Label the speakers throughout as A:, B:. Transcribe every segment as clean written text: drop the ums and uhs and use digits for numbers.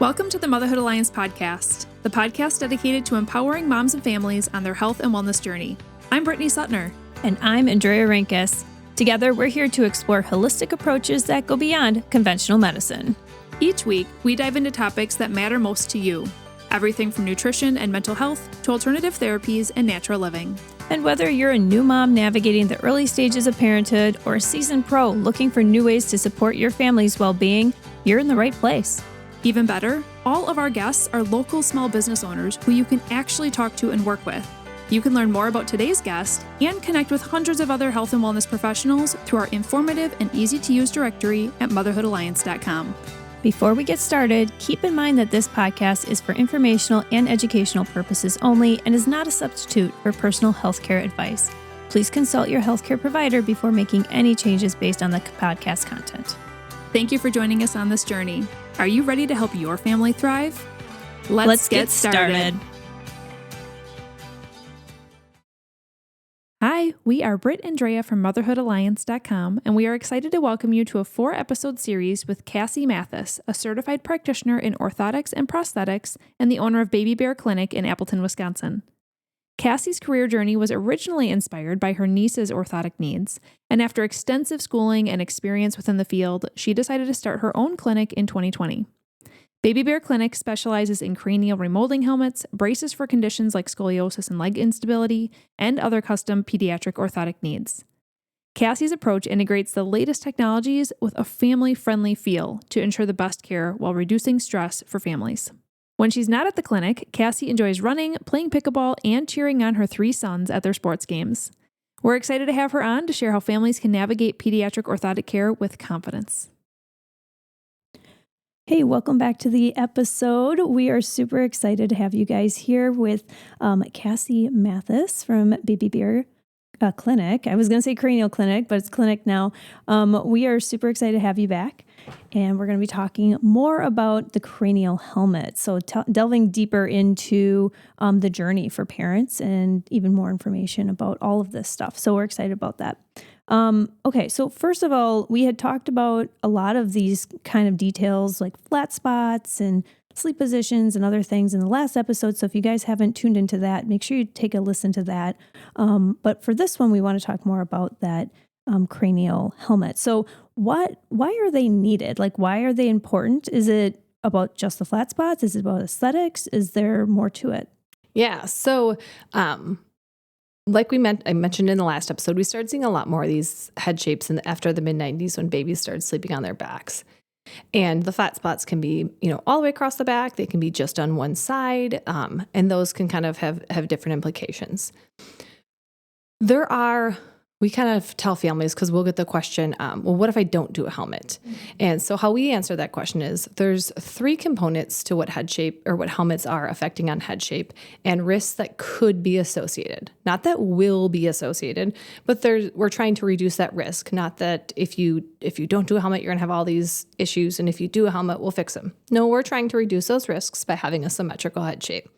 A: Welcome to the Motherhood Alliance podcast, the podcast dedicated to empowering moms and families on their health and wellness journey. I'm Brittany Suttner.
B: And I'm Andrea Rinkus. Together, we're here to explore holistic approaches that go beyond conventional medicine.
A: Each week, we dive into topics that matter most to you. Everything from nutrition and mental health to alternative therapies and natural living.
B: And whether you're a new mom navigating the early stages of parenthood or a seasoned pro looking for new ways to support your family's well-being, you're in the right place.
A: Even better, all of our guests are local small business owners who you can actually talk to and work with. You can learn more about today's guest and connect with hundreds of other health and wellness professionals through our informative and easy-to-use directory at motherhoodalliance.com.
B: Before we get started, keep in mind that this podcast is for informational and educational purposes only and is not a substitute for personal healthcare advice. Please consult your healthcare provider before making any changes based on the podcast content.
A: Thank you for joining us on this journey. Are you ready to help your family thrive? Let's get started. Hi, we are Britt and Drea from motherhoodalliance.com, and we are excited to welcome you to a 4-episode series with Cassie Mathis, a certified practitioner in orthotics and prosthetics and the owner of Baby Bear Clinic in Appleton, Wisconsin. Cassie's career journey was originally inspired by her niece's orthotic needs, and after extensive schooling and experience within the field, she decided to start her own clinic in 2020. Baby Bear Clinic specializes in cranial remolding helmets, braces for conditions like scoliosis and leg instability, and other custom pediatric orthotic needs. Cassie's approach integrates the latest technologies with a family-friendly feel to ensure the best care while reducing stress for families. When she's not at the clinic, Cassie enjoys running, playing pickleball, and cheering on her 3 sons at their sports games. We're excited to have her on to share how families can navigate pediatric orthotic care with confidence.
B: Hey, welcome back to the episode. We are super excited to have you guys here with Cassie Mathis from Baby Bear Clinic. I was going to say Cranial Clinic, but it's Clinic now. We are super excited to have you back, and we're going to be talking more about the cranial helmet. So delving deeper into the journey for parents and even more information about all of this stuff. So we're excited about that. Okay, so first of all, we had talked about a lot of these kind of details like flat spots and sleep positions and other things in the last episode. So if you guys haven't tuned into that, make sure you take a listen to that. But for this one, we want to talk more about that cranial helmet. So why are they needed? Like, why are they important? Is it about just the flat spots? Is it about aesthetics? Is there more to it?
C: Yeah. So, like I mentioned in the last episode, we started seeing a lot more of these head shapes after the mid-90s when babies started sleeping on their backs. And the flat spots can be, all the way across the back. They can be just on one side. And those can kind of have different implications. We kind of tell families, because we'll get the question, well, what if I don't do a helmet? Mm-hmm. And so how we answer that question is there's 3 components to what head shape or what helmets are affecting on head shape and risks that could be associated. Not that will be associated, but we're trying to reduce that risk. Not that if you don't do a helmet, you're going to have all these issues, and if you do a helmet, we'll fix them. No, we're trying to reduce those risks by having a symmetrical head shape.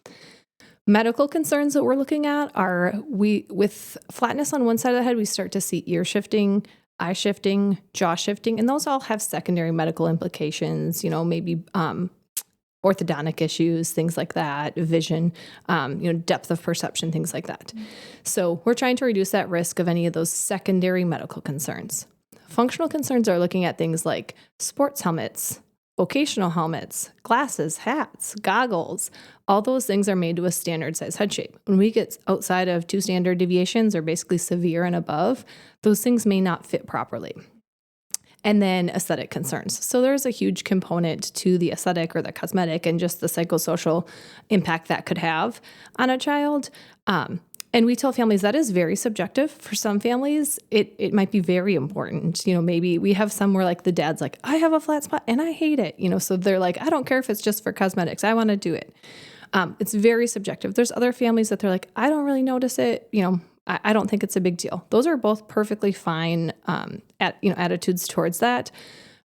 C: Medical concerns that we're looking at are with flatness on one side of the head, we start to see ear shifting, eye shifting, jaw shifting, and those all have secondary medical implications, maybe orthodontic issues, things like that, vision, depth of perception, things like that. Mm-hmm. So we're trying to reduce that risk of any of those secondary medical concerns. Functional concerns are looking at things like sports helmets, vocational helmets, glasses, hats, goggles. All those things are made to a standard size head shape. When we get outside of 2 standard deviations or basically severe and above, those things may not fit properly. And then aesthetic concerns. So there's a huge component to the aesthetic or the cosmetic and just the psychosocial impact that could have on a child. And we tell families that is very subjective. For some families, it might be very important. Maybe we have some where like the dad's like, I have a flat spot and I hate it. So they're like, I don't care if it's just for cosmetics. I want to do it. It's very subjective. There's other families that they're like, I don't really notice it. I don't think it's a big deal. Those are both perfectly fine attitudes towards that.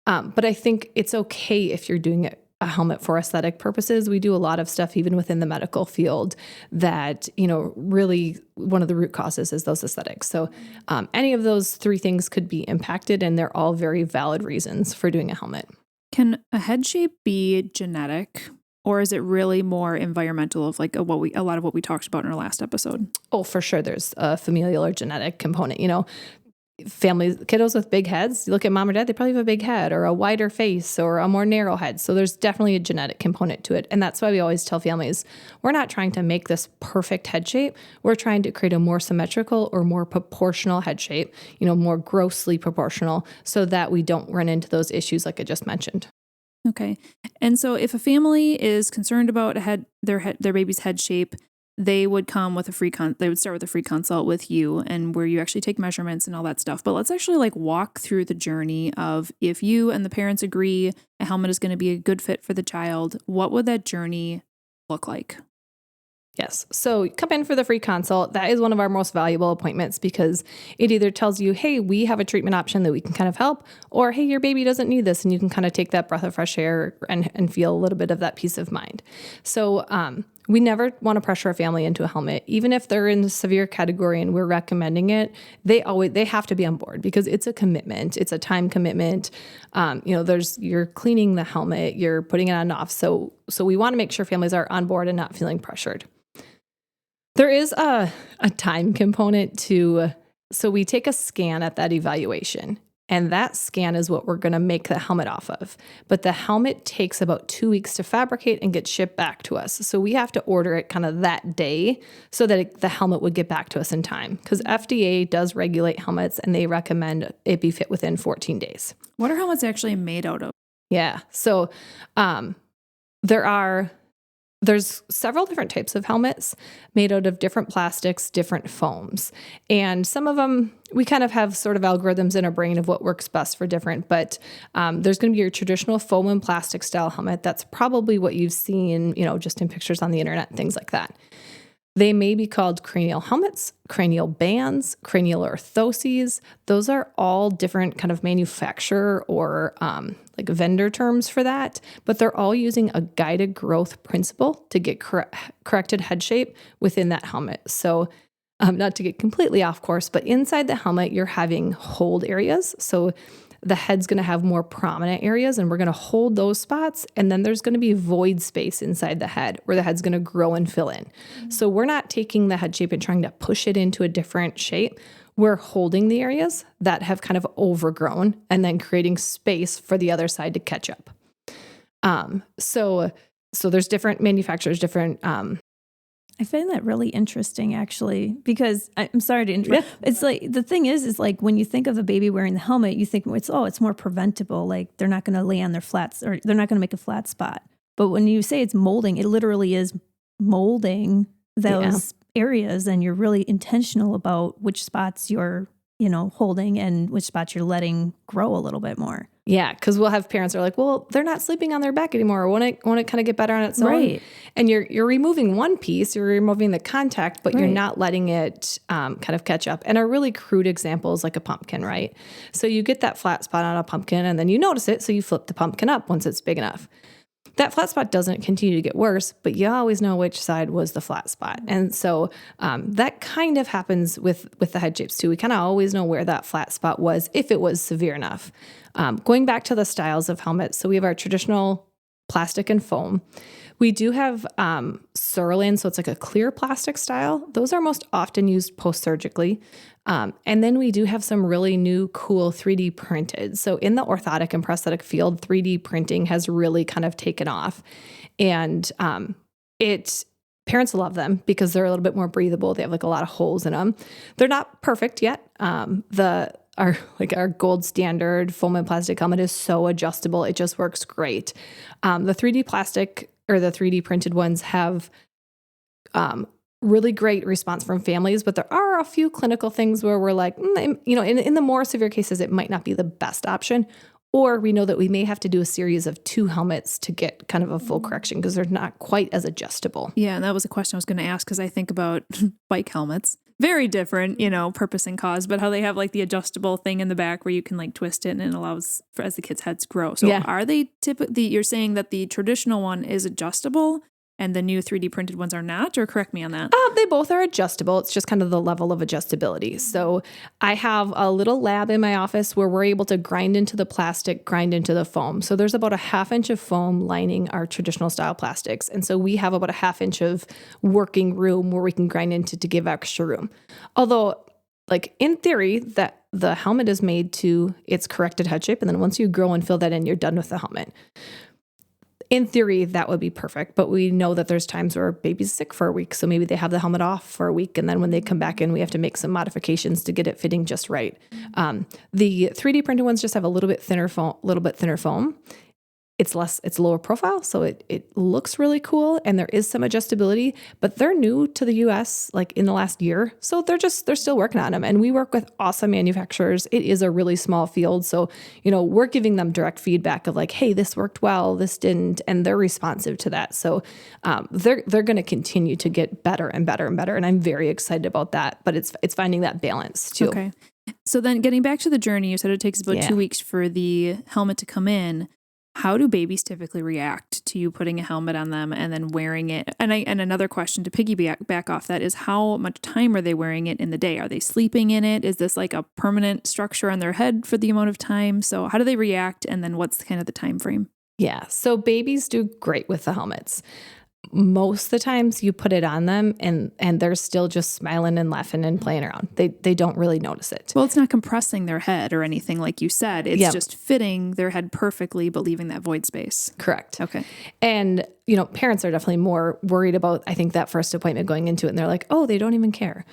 C: But I think it's okay if you're doing it a helmet for aesthetic purposes. We do a lot of stuff even within the medical field that, really one of the root causes is those aesthetics. So any of those 3 things could be impacted, and they're all very valid reasons for doing a helmet.
A: Can a head shape be genetic, or is it really more environmental of like a lot of what we talked about in our last episode?
C: Oh, for sure. There's a familial or genetic component. Families, kiddos with big heads, you look at mom or dad, they probably have a big head or a wider face or a more narrow head. So there's definitely a genetic component to it. And that's why we always tell families, we're not trying to make this perfect head shape. We're trying to create a more symmetrical or more proportional head shape, more grossly proportional, so that we don't run into those issues like I just mentioned.
A: Okay. And so if a family is concerned about their baby's head shape, they would come with they would start with a free consult with you, and where you actually take measurements and all that stuff. But let's actually walk through the journey of, if you and the parents agree a helmet is going to be a good fit for the child, what would that journey look like?
C: Yes. So come in for the free consult. That is one of our most valuable appointments, because it either tells you, hey, we have a treatment option that we can kind of help, or hey, your baby doesn't need this. And you can kind of take that breath of fresh air and feel a little bit of that peace of mind. So we never want to pressure a family into a helmet, even if they're in the severe category and we're recommending it. They have to be on board, because it's a commitment. It's a time commitment. You're cleaning the helmet, you're putting it on and off. So we want to make sure families are on board and not feeling pressured. There is a time component so we take a scan at that evaluation, and that scan is what we're going to make the helmet off of. But the helmet takes about 2 weeks to fabricate and get shipped back to us. So we have to order it kind of that day so that the helmet would get back to us in time, because FDA does regulate helmets and they recommend it be fit within 14 days.
A: What are helmets actually made out of?
C: Yeah. So there's several different types of helmets made out of different plastics, different foams. And some of them, we kind of have sort of algorithms in our brain of what works best for different. But there's going to be your traditional foam and plastic style helmet. That's probably what you've seen, just in pictures on the internet and things like that. They may be called cranial helmets, cranial bands, cranial orthoses. Those are all different kind of manufacturer or vendor terms for that, but they're all using a guided growth principle to get corrected head shape within that helmet. So not to get completely off course, but inside the helmet, you're having hold areas. So the head's going to have more prominent areas, and we're going to hold those spots. And then there's going to be void space inside the head where the head's going to grow and fill in. Mm-hmm. So we're not taking the head shape and trying to push it into a different shape. We're holding the areas that have kind of overgrown and then creating space for the other side to catch up. So there's different manufacturers, different.
B: I find that really interesting, actually, because I'm sorry to interrupt. Yeah. It's the thing is when you think of a baby wearing the helmet, you think it's more preventable. Like, they're not going to lay on their flats, or they're not going to make a flat spot. But when you say it's molding, it literally is molding those areas, and you're really intentional about which spots you're, holding and which spots you're letting grow a little bit more.
C: Yeah, because we'll have parents that are like, well, they're not sleeping on their back anymore. Won't it kind of get better on its own?
B: Right.
C: And you're removing one piece, you're removing the contact, but you're not letting it kind of catch up. And a really crude example is like a pumpkin, right? So you get that flat spot on a pumpkin, and then you notice it, so you flip the pumpkin up once it's big enough. That flat spot doesn't continue to get worse, but you always know which side was the flat spot. And so that kind of happens with the head shapes too. We kind of always know where that flat spot was if it was severe enough. Going back to the styles of helmets, so we have our traditional plastic and foam. We do have Surlyn, so it's like a clear plastic style. Those are most often used post-surgically. And then we do have some really new, cool 3D printed. So in the orthotic and prosthetic field, 3D printing has really kind of taken off. And parents love them because they're a little bit more breathable. They have like a lot of holes in them. They're not perfect yet. Our gold standard foam and plastic helmet is so adjustable. It just works great. The 3D plastic or the 3D printed ones have really great response from families, but there are a few clinical things where we're like, in the more severe cases, it might not be the best option. Or we know that we may have to do a series of 2 helmets to get kind of a full correction because they're not quite as adjustable.
A: Yeah, and that was a question I was going to ask, because I think about bike helmets. Very different, purpose and cause, but how they have like the adjustable thing in the back where you can like twist it, and it allows as the kids' heads grow. So are they typically, you're saying that the traditional one is adjustable, and the new 3D printed ones are not, or correct me on that?
C: They both are adjustable. It's just kind of the level of adjustability. So I have a little lab in my office where we're able to grind into the plastic, grind into the foam. So there's about a 1/2 inch of foam lining our traditional style plastics. And so we have about a 1/2 inch of working room where we can grind into to give extra room. Although, like in theory, that the helmet is made to its corrected head shape. And then once you grow and fill that in, you're done with the helmet. In theory, that would be perfect, but we know that there's times where baby's sick for a week, so maybe they have the helmet off for a week, and then when they come back in, we have to make some modifications to get it fitting just right. The 3D printed ones just have a little bit thinner foam. It's lower profile, so it looks really cool, and there is some adjustability, but they're new to the US like in the last year, so they're still working on them. And we work with awesome manufacturers. It is a really small field, so we're giving them direct feedback of like, hey, this worked well, this didn't, and they're responsive to that. So they're going to continue to get better and better and better, and I'm very excited about that. But it's finding that balance too.
A: Okay. So then getting back to the journey, you said it takes about 2 weeks for the helmet to come in. How do babies typically react to you putting a helmet on them and then wearing it? And another question to piggyback off that is, how much time are they wearing it in the day? Are they sleeping in it? Is this like a permanent structure on their head for the amount of time? So how do they react? And then what's kind of the time frame?
C: Yeah. So babies do great with the helmets. Most of the times you put it on them and they're still just smiling and laughing and playing around. They don't really notice it.
A: Well, it's not compressing their head or anything like you said. It's just fitting their head perfectly, but leaving that void space.
C: Correct.
A: Okay.
C: And, parents are definitely more worried about, I think, that first appointment going into it. And they're like, oh, they don't even care.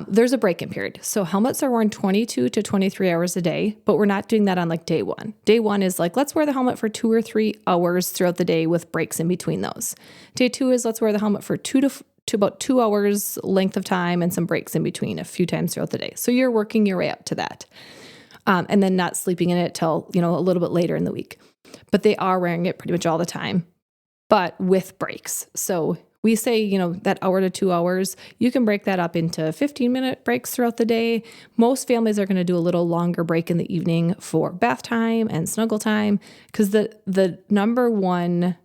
C: There's a break-in period. So helmets are worn 22 to 23 hours a day, but we're not doing that on like day one. Day one is like, let's wear the helmet for 2 or 3 hours throughout the day with breaks in between those. Day two is let's wear the helmet for 2 to about 2 hours length of time and some breaks in between a few times throughout the day. So you're working your way up to that. And then not sleeping in it till, a little bit later in the week. But they are wearing it pretty much all the time, but with breaks. So we say, that hour to 2 hours, you can break that up into 15-minute breaks throughout the day. Most families are going to do a little longer break in the evening for bath time and snuggle time, because the number one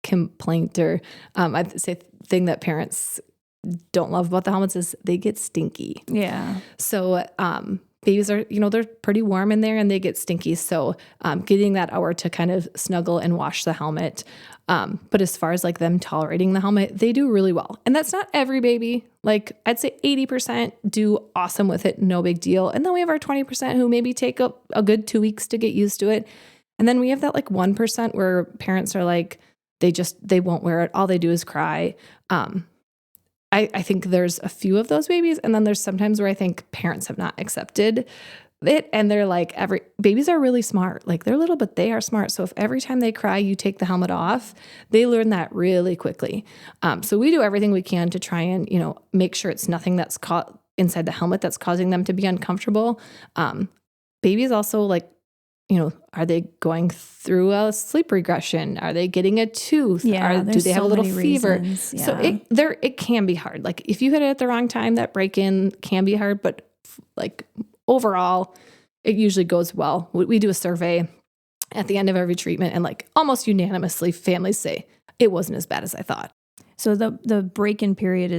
C: complaint or I'd say thing that parents don't love about the helmets is they get stinky.
B: Yeah.
C: So babies are, they're pretty warm in there and they get stinky. So getting that hour to kind of snuggle and wash the helmet. But as far as like them tolerating the helmet, they do really well. And that's not every baby. Like I'd say 80% do awesome with it. No big deal. And then we have our 20% who maybe take a good 2 weeks to get used to it. And then we have that like 1% where parents are like, they won't wear it. All they do is cry. I think there's a few of those babies. And then there's sometimes where I think parents have not accepted it. And they're like, babies are really smart. Like they're little, but they are smart. So if every time they cry, you take the helmet off, they learn that really quickly. So we do everything we can to try and, make sure it's nothing that's caught inside the helmet that's causing them to be uncomfortable. Babies also like, are they going through a sleep regression? Are they getting a tooth?
B: Yeah,
C: do they have a little fever?
B: Reasons. Yeah.
C: So it can be hard. Like if you hit it at the wrong time, that break-in can be hard, but like overall, it usually goes well. We do a survey at the end of every treatment and like almost unanimously families say it wasn't as bad as I thought.
B: So the break-in period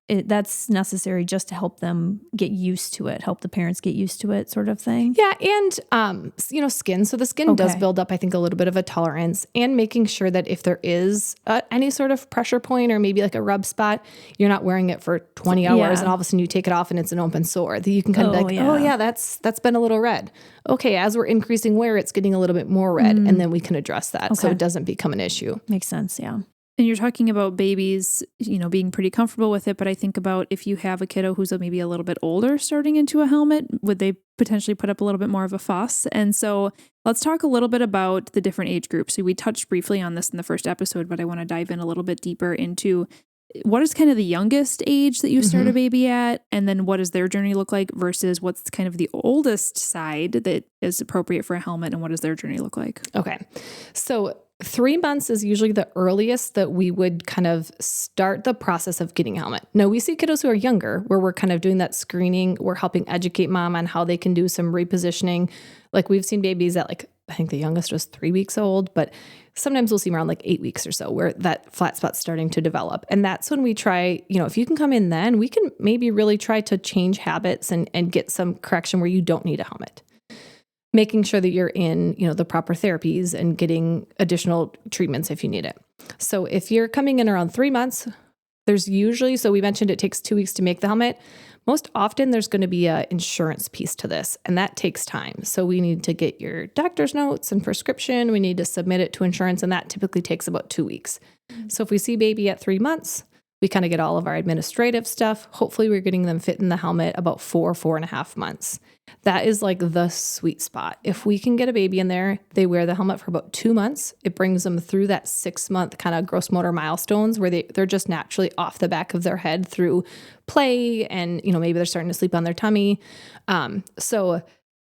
B: that's necessary just to help them get used to it, help the parents get used to it, sort of thing.
C: Yeah. And, skin. So the skin does build up, I think, a little bit of a tolerance, and making sure that if there is any sort of pressure point or maybe like a rub spot, you're not wearing it for 20 hours and all of a sudden you take it off and it's an open sore. That you can kind of be like, oh yeah, that's been a little red. Okay. As we're increasing wear, it's getting a little bit more red, and then we can address that so it doesn't become an issue.
B: Makes sense. Yeah.
A: And you're talking about babies, being pretty comfortable with it. But I think about if you have a kiddo who's maybe a little bit older starting into a helmet, would they potentially put up a little bit more of a fuss? And so let's talk a little bit about the different age groups. So we touched briefly on this in the first episode, but I want to dive in a little bit deeper into what is kind of the youngest age that you start a baby at? And then what does their journey look like versus what's kind of the oldest side that is appropriate for a helmet, and what does their journey look like?
C: Okay. So 3 months is usually the earliest that we would kind of start the process of getting a helmet. Now, we see kiddos who are younger where we're kind of doing that screening. We're helping educate mom on how they can do some repositioning. Like we've seen babies at like I think the youngest was 3 weeks old, but sometimes we'll see them around like 8 weeks or so where that flat spot's starting to develop. And that's when we try, if you can come in then, we can maybe really try to change habits and get some correction where you don't need a helmet. Making sure that you're in, the proper therapies and getting additional treatments if you need it. So if you're coming in around 3 months, there's usually, so we mentioned it takes 2 weeks to make the helmet. Most often there's going to be an insurance piece to this, and that takes time. So we need to get your doctor's notes and prescription. We need to submit it to insurance, and that typically takes about 2 weeks. So if we see baby at 3 months, we kind of get all of our administrative stuff. Hopefully we're getting them fit in the helmet about 4.5 months. That is like the sweet spot. If we can get a baby in there, they wear the helmet for about 2 months. It brings them through that 6-month kind of gross motor milestones where they're just naturally off the back of their head through play and, maybe they're starting to sleep on their tummy. So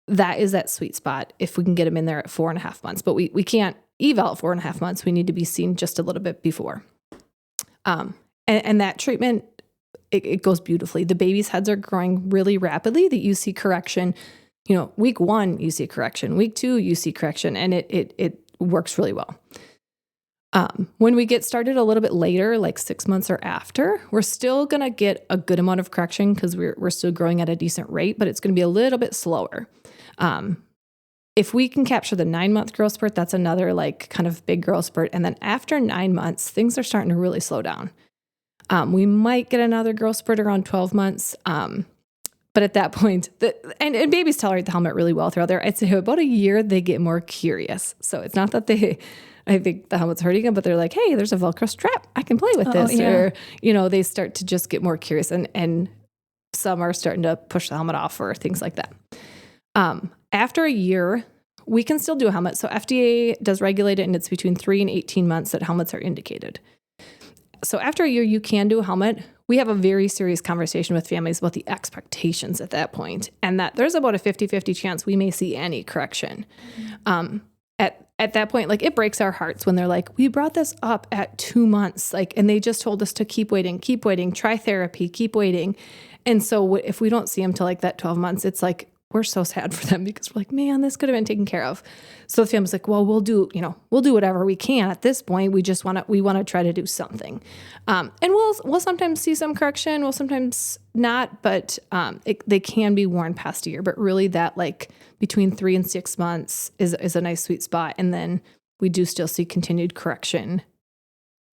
C: that is that sweet spot if we can get them in there at 4.5 months. But we can't eval at 4.5 months. We need to be seen just a little bit before. And that treatment, it goes beautifully. The baby's heads are growing really rapidly that you see correction. Week 1, you see correction. Week 2, you see correction. And it works really well. When we get started a little bit later, like 6 months or after, we're still going to get a good amount of correction because we're still growing at a decent rate, but it's going to be a little bit slower. If we can capture the 9-month growth spurt, that's another like kind of big growth spurt. And then after 9 months, things are starting to really slow down. We might get another growth spurt around 12 months. But at that point, and babies tolerate the helmet really well throughout there. I'd say about a year, they get more curious. So it's not that I think the helmet's hurting them, but they're like, hey, there's a Velcro strap. I can play with this.
B: Yeah.
C: Or, they start to just get more curious and some are starting to push the helmet off or things like that. After a year, we can still do a helmet. So FDA does regulate it, and it's between 3 and 18 months that helmets are indicated. So after a year, you can do a helmet. We have a very serious conversation with families about the expectations at that point, and that there's about a 50-50 chance we may see any correction. At that point, like, it breaks our hearts when they're like, we brought this up at 2 months, and they just told us to keep waiting, try therapy, keep waiting. And so if we don't see them till like that 12 months, it's like, we're so sad for them because we're like, man, this could have been taken care of. So the family's like, well, we'll do whatever we can at this point. We want to try to do something. And we'll sometimes see some correction. We'll sometimes not, but they can be worn past a year. But really that like between 3 and 6 months is a nice sweet spot. And then we do still see continued correction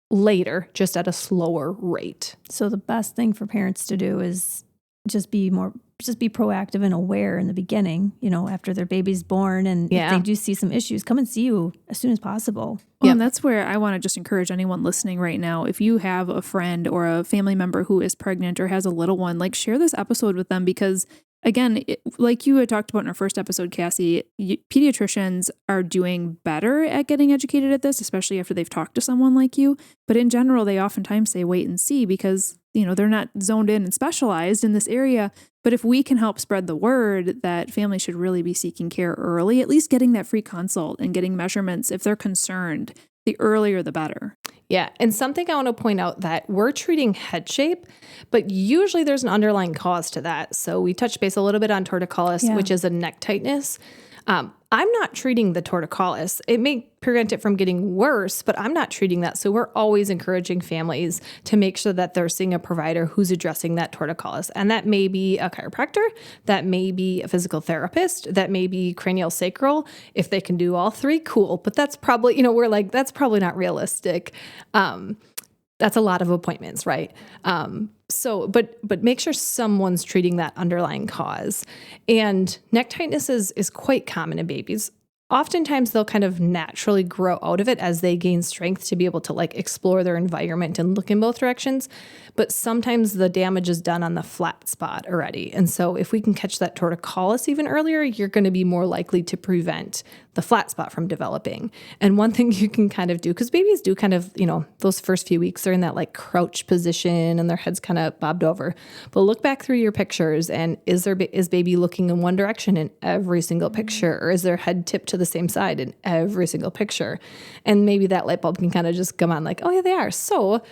C: later, just at a slower rate.
B: So the best thing for parents to do is just be proactive and aware in the beginning, after their baby's born. And if they do see some issues, come and see you as soon as possible.
A: Well, and that's where I want to just encourage anyone listening right now. If you have a friend or a family member who is pregnant or has a little one, like, share this episode with them because, again, like you had talked about in our first episode, Cassie, pediatricians are doing better at getting educated at this, especially after they've talked to someone like you. But in general, they oftentimes say wait and see because, they're not zoned in and specialized in this area. But if we can help spread the word that families should really be seeking care early, at least getting that free consult and getting measurements if they're concerned, the earlier the better.
C: Yeah. And something I want to point out that we're treating head shape, but usually there's an underlying cause to that. So we touched base a little bit on torticollis, which is a neck tightness. I'm not treating the torticollis. It may prevent it from getting worse, but I'm not treating that. So we're always encouraging families to make sure that they're seeing a provider who's addressing that torticollis. And that may be a chiropractor, that may be a physical therapist, that may be cranial sacral. If they can do all three, cool. But that's probably, we're like, that's probably not realistic. That's a lot of appointments, right? But make sure someone's treating that underlying cause. And neck tightness is quite common in babies. Oftentimes they'll kind of naturally grow out of it as they gain strength to be able to like explore their environment and look in both directions. But sometimes the damage is done on the flat spot already. And so if we can catch that torticollis even earlier, you're going to be more likely to prevent the flat spot from developing. And one thing you can kind of do, because babies do kind of, those first few weeks, they're in that like crouch position and their head's kind of bobbed over. But look back through your pictures and is baby looking in one direction in every single picture? Or is their head tipped to the same side in every single picture? And maybe that light bulb can kind of just come on like, oh yeah, they are. So,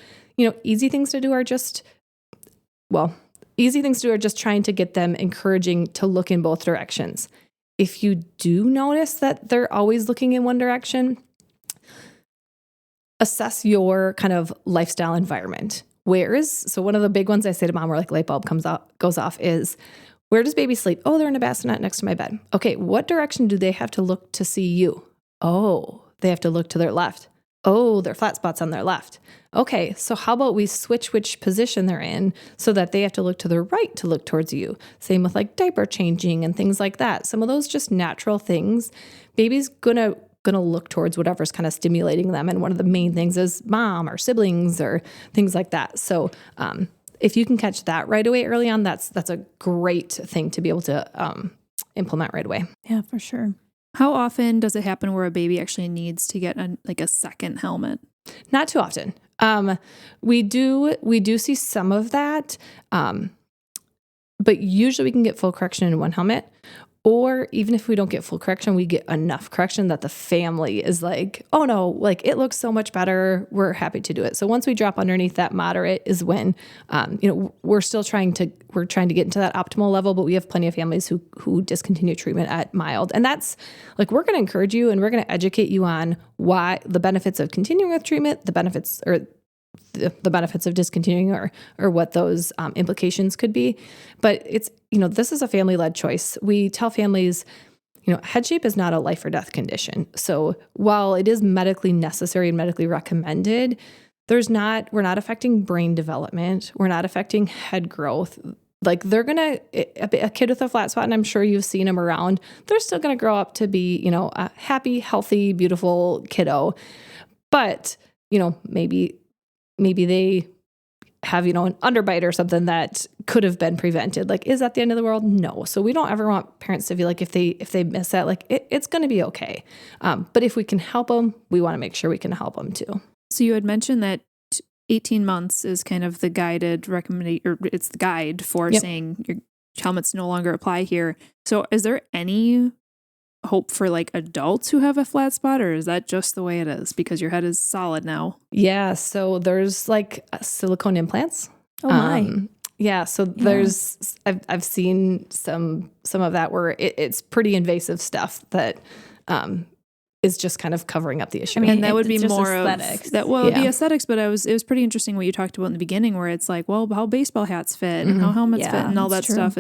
C: easy things to do are just trying to get them encouraging to look in both directions. if you do notice that they're always looking in one direction, assess your kind of lifestyle environment. So one of the big ones I say to mom where like light bulb goes off is, where does baby sleep? Oh, they're in a bassinet next to my bed. Okay, what direction do they have to look to see you? Oh, they have to look to their left. Oh, their flat spot's on their left. Okay, so how about we switch which position they're in so that they have to look to their right to look towards you? Same with like diaper changing and things like that. Some of those just natural things. Baby's gonna look towards whatever's kind of stimulating them. And one of the main things is mom or siblings or things like that. So if you can catch that right away early on, that's a great thing to be able to implement right away.
B: Yeah, for sure.
A: How often does it happen where a baby actually needs to get a second helmet?
C: Not too often. We do see some of that, but usually we can get full correction in one helmet. Or even if we don't get full correction, we get enough correction that the family is like, oh no, like it looks so much better. We're happy to do it. So once we drop underneath that moderate is when, we're trying to get into that optimal level, but we have plenty of families who discontinue treatment at mild. And that's like, we're going to encourage you and we're going to educate you on why the benefits of continuing with treatment, the benefits of discontinuing or what those implications could be. But it's, this is a family-led choice. We tell families, head shape is not a life or death condition. So while it is medically necessary and medically recommended, we're not affecting brain development. We're not affecting head growth. Like a kid with a flat spot, and I'm sure you've seen them around, they're still going to grow up to be, a happy, healthy, beautiful kiddo. But, maybe they have, an underbite or something that could have been prevented. Like, is that the end of the world? No. So we don't ever want parents to feel like if they miss that, like it's going to be okay. But if we can help them, we want to make sure we can help them too.
A: So you had mentioned that 18 months is kind of the guided recommendation, or it's the guide for saying your helmets no longer apply here. So is there any hope for like adults who have a flat spot, or is that just the way it is because your head is solid now?
C: Yeah. So there's like silicone implants.
B: Oh my.
C: Yeah. So there's, I've seen some of that where it's pretty invasive stuff that, is just kind of covering up the issue.
A: I mean, and that would be more
B: aesthetics.
A: It would be aesthetics, but it was pretty interesting what you talked about in the beginning where it's like, well, how baseball hats fit and how helmets fit and all that stuff.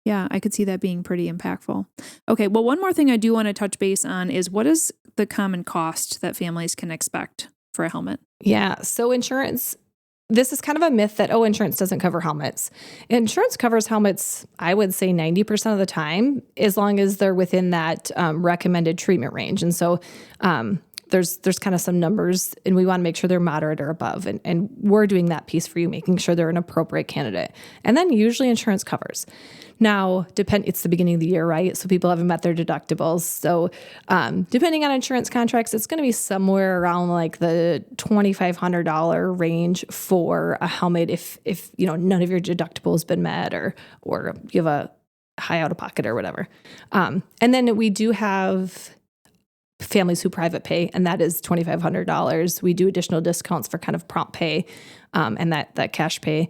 A: Yeah, I could see that being pretty impactful. Okay, well, one more thing I do want to touch base on is what is the common cost that families can expect for a helmet?
C: Yeah, so insurance, this is kind of a myth that, insurance doesn't cover helmets. Insurance covers helmets, I would say 90% of the time, as long as they're within that recommended treatment range. And so there's kind of some numbers, and we want to make sure they're moderate or above. And we're doing that piece for you, making sure they're an appropriate candidate. And then usually insurance covers. Now, it's the beginning of the year, right? So people haven't met their deductibles. So depending on insurance contracts, it's going to be somewhere around like the $2,500 range for a helmet if none of your deductible has been met or you have a high out of pocket or whatever. And then we do have families who private pay, and that is $2,500. We do additional discounts for kind of prompt pay and that cash pay.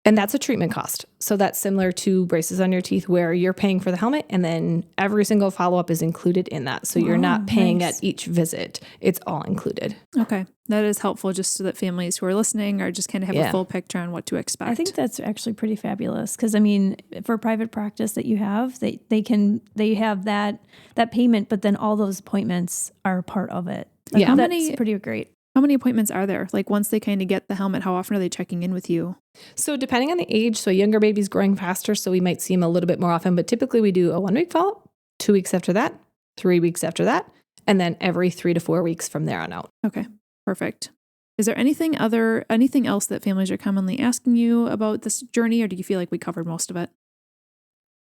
C: And that's a treatment cost. So that's similar to braces on your teeth where you're paying for the helmet and then every single follow-up is included in that. So you're not paying at each visit. It's all included.
A: Okay. That is helpful just so that families who are listening are just kind of have a full picture on what to expect.
B: I think that's actually pretty fabulous because, I mean, for private practice that you have, they have that payment, but then all those appointments are a part of it. That's pretty great.
A: How many appointments are there? Like once they kind of get the helmet, how often are they checking in with you?
C: So depending on the age, so a younger baby's growing faster, so we might see them a little bit more often, but typically we do a 1 week follow-up, 2 weeks after that, 3 weeks after that, and then every 3 to 4 weeks from there on out.
A: Okay, perfect. Is there anything else that families are commonly asking you about this journey, or do you feel like we covered most of it?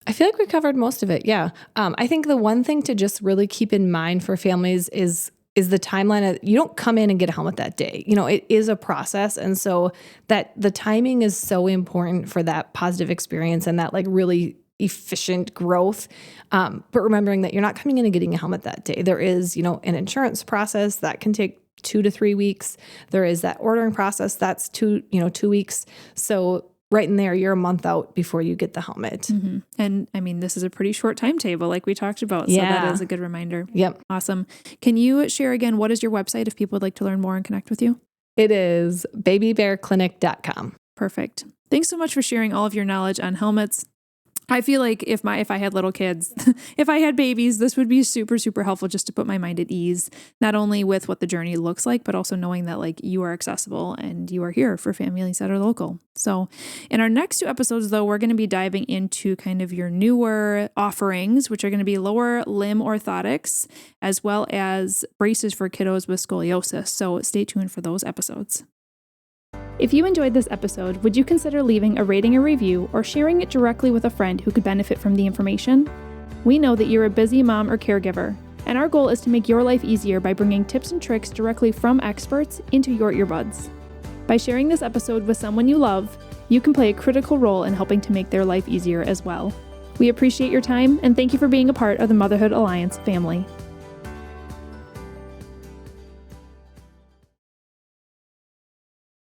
C: I feel like we covered most of it, yeah. I think the one thing to just really keep in mind for families is the timeline. You don't come in and get a helmet that day. It is a process. And so that the timing is so important for that positive experience and that like really efficient growth. But remembering that you're not coming in and getting a helmet that day. There is, an insurance process that can take 2 to 3 weeks. There is that ordering process that's 2 weeks. So right in there, you're a month out before you get the helmet.
A: Mm-hmm. And I mean, this is a pretty short timetable like we talked about. So that is a good reminder.
C: Yep.
A: Awesome. Can you share again, what is your website if people would like to learn more and connect with you?
C: It is babybearclinic.com.
A: Perfect. Thanks so much for sharing all of your knowledge on helmets. I feel like if I had little kids, if I had babies, this would be super, super helpful just to put my mind at ease, not only with what the journey looks like, but also knowing that like you are accessible and you are here for families that are local. So in our next 2 episodes, though, we're going to be diving into kind of your newer offerings, which are going to be lower limb orthotics, as well as braces for kiddos with scoliosis. So stay tuned for those episodes. If you enjoyed this episode, would you consider leaving a rating or review or sharing it directly with a friend who could benefit from the information? We know that you're a busy mom or caregiver, and our goal is to make your life easier by bringing tips and tricks directly from experts into your earbuds. By sharing this episode with someone you love, you can play a critical role in helping to make their life easier as well. We appreciate your time, and thank you for being a part of the Motherhood Alliance family.